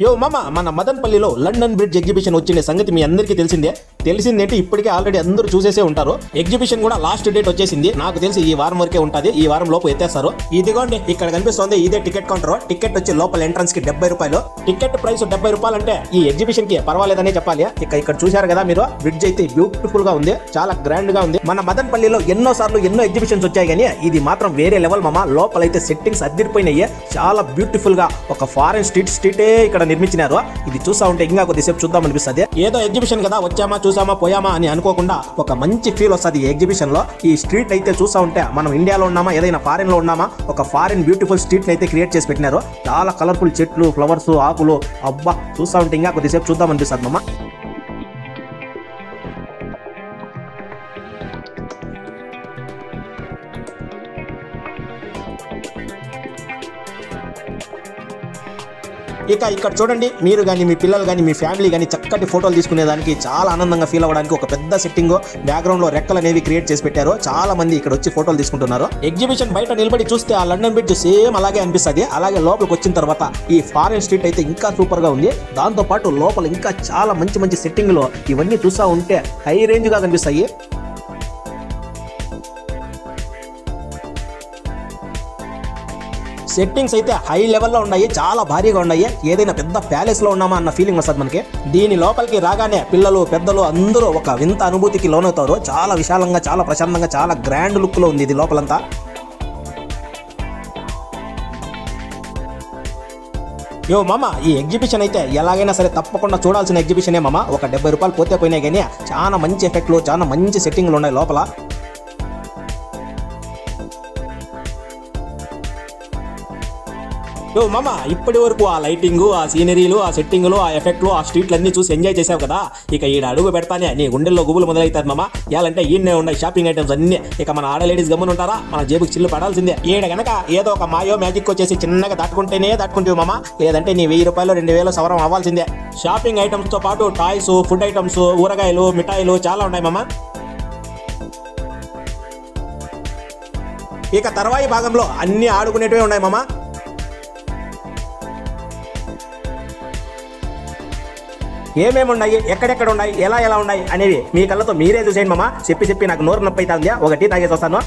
యో మామ, మన మదనపల్లిలో లండన్ బ్రిడ్జ్ ఎగ్జిబిషన్ వచ్చిన సంగతి మీ అందరికీ తెలిసిందేంటి ఇప్పటికే ఆల్రెడీ అందరూ చూసేసే ఉంటారు. ఎగ్జిబిషన్ కూడా లాస్ట్ డేట్ వచ్చేసింది. నాకు తెలిసి ఈ వారం వరకే ఉంటుంది. ఈ వారం లోపు ఎత్తేస్తారు. ఇదిగోండి ఇక్కడ కనిపిస్తోంది, ఇదే టికెట్ కౌంటర్. టికెట్ వచ్చి లోపల ఎంట్రన్స్ కి 70 రూపాయలు. టికెట్ ప్రైస్ 70 రూపాయలు అంటే ఈ ఎగ్జిబిషన్ కి పర్వాలేదనే చెప్పాలి. ఇక్కడ చూశారు కదా మీరు, బ్రిడ్జ్ అయితే బ్యూటిఫుల్ గా ఉంది, చాలా గ్రాండ్ గా ఉంది. మన మదనపల్లిలో ఎన్నో ఎగ్జిబిషన్స్ వచ్చాయి, కానీ ఇది మాత్రం వేరే లెవెల్ మామ. లోపలైతే సెట్టింగ్స్ అదిరిపోయినాయి, చాలా బ్యూటిఫుల్ గా ఒక ఫారెన్ స్ట్రీటే ఇక్కడ నిర్మించినారు. ఇది చూసా ఉంటే ఇంకా కొద్దిసేపు చూద్దాం అనిపిస్తుంది. ఏదో ఎగ్జిబిషన్ కదా, వచ్చామా చూసామా పోయామా అని అనుకోకుండా ఒక మంచి ఫీల్ వస్తుంది ఈ ఎగ్జిబిషన్ లో. ఈ స్ట్రీట్ అయితే చూసా ఉంటే మనం ఇండియాలో ఉన్నామా ఏదైనా ఫారెన్ లో ఉన్నామా, ఒక ఫారెన్ బ్యూటిఫుల్ స్ట్రీట్ అయితే క్రియేట్ చేసి పెట్టినారు. చాలా కలర్ఫుల్ చెట్లు, ఫ్లవర్స్, ఆకులు, అబ్బా చూసా ఉంటే ఇంకా కొద్దిసేపు చూద్దాం అనిపిస్తుంది మామ. ఇక్కడ చూడండి, మీరు కానీ మీ పిల్లలు కానీ మీ ఫ్యామిలీ కానీ చక్కటి ఫోటోలు తీసుకునేదానికి, చాలా ఆనందంగా ఫీల్ అవ్వడానికి ఒక పెద్ద సెట్టింగ్, బ్యాక్గ్రౌండ్ లో రెక్కలు అనేవి క్రియేట్ చేసి పెట్టారు. చాలా మంది ఇక్కడ వచ్చి ఫోటోలు తీసుకుంటున్నారు. ఎగ్జిబిషన్ బయట నిలబడి చూస్తే ఆ లండన్ బ్రిడ్జ్ సేమ్ అలాగే అనిపిస్తుంది. అలాగే లోపలికి వచ్చిన తర్వాత ఈ ఫారెన్ స్ట్రీట్ అయితే ఇంకా సూపర్ గా ఉంది. దాంతో పాటు లోపల ఇంకా చాలా మంచి సెట్టింగ్ లో ఇవన్నీ చూసా ఉంటే హై రేంజ్ గా కనిపిస్తాయి. సెట్టింగ్స్ అయితే హై లెవెల్లో ఉన్నాయి, చాలా భారీగా ఉన్నాయి. ఏదైనా పెద్ద ప్యాలెస్ లో ఉన్నామా అన్న ఫీలింగ్ వస్తుంది మనకి. దీని లోపలికి రాగానే పిల్లలు పెద్దలు అందరూ ఒక వింత అనుభూతికి లోనవుతారు. చాలా విశాలంగా, చాలా ప్రశాంతంగా, చాలా గ్రాండ్ లుక్ లో ఉంది ఇది లోపలంతా. యో మామ, ఈ ఎగ్జిబిషన్ అయితే ఎలాగైనా సరే తప్పకుండా చూడాల్సిన ఎగ్జిబిషనే మామ. ఒక 70 రూపాయలు పోతే పోయినాయి, కానీ చాలా మంచి ఎఫెక్ట్లు, చాలా మంచి సెట్టింగ్లు ఉన్నాయి లోపల. యో మామ, ఇప్పటి వరకు ఆ లైటింగ్, ఆ సీనరీలు, ఆ సెట్టింగ్లు, ఆ ఎఫెక్ట్లు, ఆ స్ట్రీట్లు అన్ని చూసి ఎంజాయ్ చేసావు కదా. ఇక ఈడ అడుగు పెడతానే నీ గుండెల్లో గుబులు మొదలవుతారు మామ. ఎలాంటే ఈయనే ఉన్నాయి షాపింగ్ ఐటమ్స్ అన్ని. ఇక మన ఆడ లేడీస్ గమ్మున ఉంటారా, మన జేబుకి చిల్లు పడాల్సిందే. ఈడ గనక ఏదో ఒక మాయో మ్యాజిక్ వచ్చేసి చిన్నగా దాటుకుంటేవి మామ. లేదంటే నీ 1000 రూపాయలు 2000 సవరం అవ్వాల్సిందే. షాపింగ్ ఐటమ్స్ తో పాటు టాయ్స్, ఫుడ్ ఐటమ్స్, ఊరగాయలు, మిఠాయిలు చాలా ఉన్నాయి మామ. ఇక తర్వాయి భాగంలో అన్ని ఆడుకునేటివే ఉన్నాయి మామ. ఏమేమి ఉన్నాయి, ఎక్కడెక్కడ ఉన్నాయి, ఎలా ఉన్నాయి అనేవి మీ కళ్ళతో మీరే చూసేయండి మామ. చెప్పి నాకు నోరు నొప్పి అవుతుంది. ఒక టీ తాగేసి వస్తాను.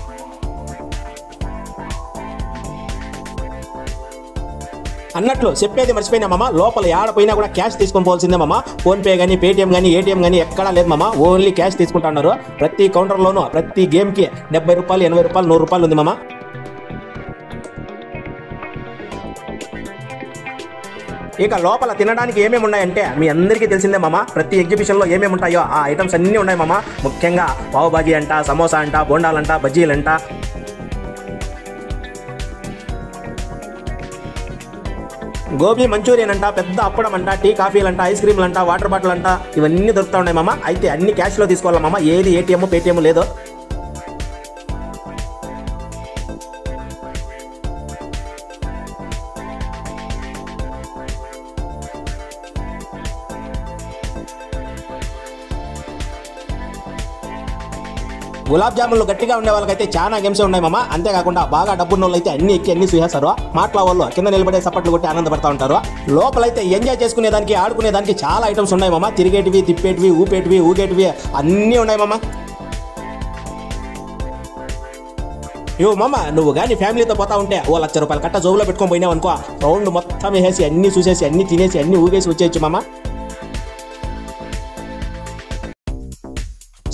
అన్నట్లు చెప్పేది మర్చిపోయినా మామ, లోపల ఏడపోయినా కూడా క్యాష్ తీసుకొని పోవాల్సిందే మామ. ఫోన్ పే కానీ, పేటిఎం కానీ, ఏటీఎం కానీ ఎక్కడా లేదు మామ. ఓన్లీ క్యాష్ తీసుకుంటున్నారు. ప్రతి కౌంటర్లోనూ ప్రతి గేమ్కి 70 రూపాయలు, 80 రూపాయలు, 100 రూపాయలు ఉంది మామ. ఇక లోపల తినడానికి ఏమేమి ఉన్నాయంటే మీ అందరికీ తెలిసిందే మామ. ప్రతి ఎగ్జిబిషన్లో ఏమేమి ఉంటాయో ఆ ఐటమ్స్ అన్నీ ఉన్నాయి మామ. ముఖ్యంగా పావు బాజీ అంట, సమోసా అంట, బోండాలంట, బజ్జీలంట, గోబీ మంచూరియన్ అంట, పెద్ద అప్పడం అంట, టీ కాఫీలంట, ఐస్ క్రీమ్లు అంట, వాటర్ బాటిల్ అంట, ఇవన్నీ దొరుకుతూ ఉన్నాయి మామ. అయితే అన్ని క్యాష్లో తీసుకోవాలి మామ, ఏది ఏటీఎం పేటిఎం లేదో. గులాబ్ జాములు గట్టిగా ఉండే వాళ్ళకైతే చాలా గేమ్స్ ఉన్నాయి మామ. అంతేకాకుండా బాగా డబ్బున్న వాళ్ళు అయితే అన్ని ఎక్కి అన్ని చూసేస్తారు. మాటల వాళ్ళు కింద నిలబడే సపట్లు కొట్టి ఆనందపడతా ఉంటారు. లోపలైతే ఎంజాయ్ చేసుకునేదానికి, ఆడుకునేదానికి చాలా ఐటమ్స్ ఉన్నాయి మామ. తిరిగేటివి, తిప్పేటివి, ఊగేటివి అన్నీ ఉన్నాయి మామ. యో మామ, నువ్వు కానీ ఫ్యామిలీతో పోతా ఉంటే ఓ 1,00,000 రూపాయలు కట్ట జోబులో పెట్టుకొని పోయినావు అనుకో, రౌండ్ మొత్తం వేసేసి అన్ని చూసేసి అన్ని తినేసి అన్ని ఊగేసి వచ్చేయచ్చు మామ.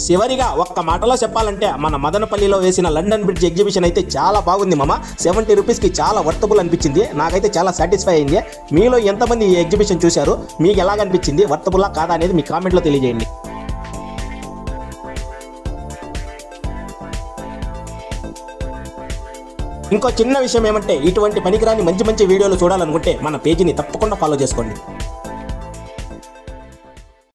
చివరిగా ఒక్క మాటలో చెప్పాలంటే మన మదనపల్లిలో వేసిన లండన్ బ్రిడ్జ్ ఎగ్జిబిషన్ అయితే చాలా బాగుంది మామ. 70 రూపీస్కి చాలా వర్తబుల్ అనిపించింది. నాకైతే చాలా సాటిస్ఫై అయింది. మీలో ఎంతమంది ఈ ఎగ్జిబిషన్ చూశారు, మీకు ఎలాగనిపించింది, వర్తబుల్లా కాదా అనేది మీ కామెంట్లో తెలియజేయండి. ఇంకో చిన్న విషయం ఏమంటే, ఇటువంటి పనికిరాని మంచి వీడియోలు చూడాలనుకుంటే మన పేజీని తప్పకుండా ఫాలో చేసుకోండి.